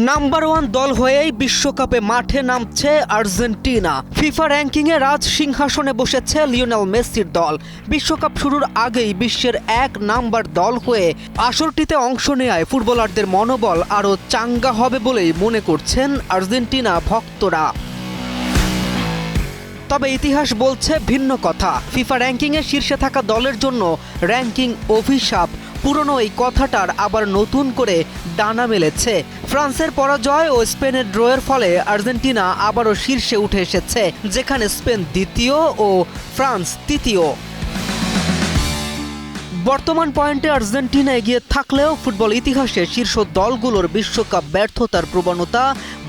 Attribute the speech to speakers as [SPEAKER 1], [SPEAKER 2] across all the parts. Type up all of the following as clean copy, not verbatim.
[SPEAKER 1] Number one দল হয়েই বিশ্বকাপে মাঠে নামছে আর্জেন্টিনা। ফিফা র্যাঙ্কিংয়ে রাজ সিংহাসনে বসেছে লিওনেল মেসির দল। বিশ্বকাপ শুরুর আগেই বিশ্বের এক নাম্বার দল হয়ে আসরটিতে অংশ নেওয়ায় ফুটবলারদের মনোবল আরও চাঙ্গা হবে বলেই মনে করছেন আর্জেন্টিনা ভক্তরা। তবে ইতিহাস বলছে ভিন্ন কথা। ফিফা র্যাঙ্কিংয়ে শীর্ষে থাকা দলের জন্য র্যাঙ্কিং অভিশাপ। পুরনো এই কথাটার আবার নতুন করে ডানা মেলেছে। ফ্রান্সের পরাজয় ও স্পেনের ড্রয়ের ফলে আর্জেন্টিনা আবারও শীর্ষে উঠে এসেছে, যেখানে স্পেন দ্বিতীয় ও ফ্রান্স তৃতীয়। বর্তমান পয়েন্টে আর্জেন্টিনা এগিয়ে থাকলেও ফুটবল ইতিহাসে শীর্ষ দলগুলোর বিশ্বকাপ ব্যর্থতার প্রবণতা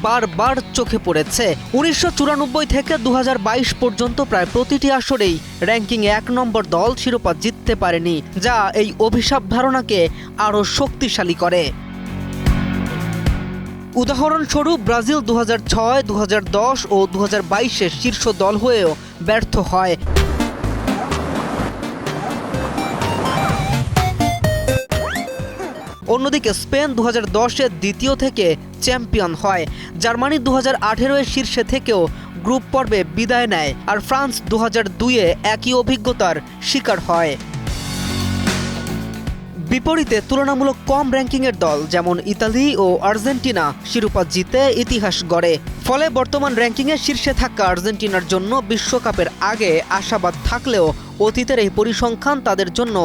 [SPEAKER 1] বারবার চোখে পড়েছে। 1994 থেকে 2022 পর্যন্ত প্রায় প্রতিটি আসরেই র্যাঙ্কিং এক নম্বর দল শিরোপা জিততে পারেনি, যা এই অভিশাপ ধারণাকে আরও শক্তিশালী করে। উদাহরণস্বরূপ ব্রাজিল 2006, 2010 ও 2022-এ শীর্ষ দল হয়েও ব্যর্থ হয়। অন্যদিকে স্পেন 2010-এ দ্বিতীয় থেকে চ্যাম্পিয়ন হয়। জার্মানি 2018-এ শীর্ষে থেকেও গ্রুপ পর্বে বিদায় নেয়, আর ফ্রান্স 2002-এ একই অভিজ্ঞতার শিকার হয়। বিপরীতে তুলনামূলক কম র্যাঙ্কিংয়ের দল যেমন ইতালি ও আর্জেন্টিনা শিরোপা জিতে ইতিহাস গড়ে। ফলে বর্তমান র্যাঙ্কিংয়ে শীর্ষে থাকা আর্জেন্টিনার জন্য বিশ্বকাপের আগে আশাবাদ থাকলেও অতীতের এই পরিসংখ্যান তাদের জন্য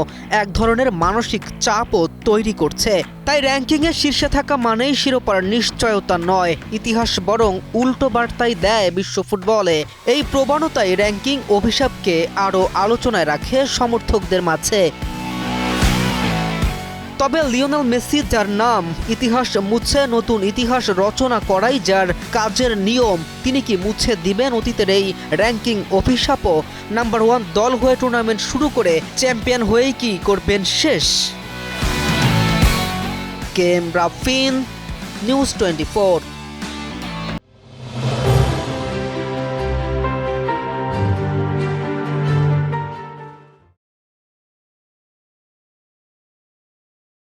[SPEAKER 1] এক ধরনের মানসিক চাপও তৈরি করছে। তাই র্যাঙ্কিংয়ে শীর্ষে থাকা মানেই শিরোপার নিশ্চয়তা নয়, ইতিহাস বরং উল্টো বার্তাই দেয় বিশ্ব ফুটবলে। এই প্রবণতাই র্যাঙ্কিং অভিশাপকে আরও আলোচনায় রাখে সমর্থকদের মাঝে। তবে লিওনেল মেসি, যার নাম ইতিহাস মুছে নতুন ইতিহাস রচনা করাই যার কাজের নিয়ম, তিনি কি মুছে দিবেন অতীতের এই র্যাঙ্কিং অভিশাপও? নাম্বার ওয়ান দল হয়ে টুর্নামেন্ট শুরু করে চ্যাম্পিয়ন হয়েই কি করবেন শেষ? কেএম রাফিন, নিউজ 24।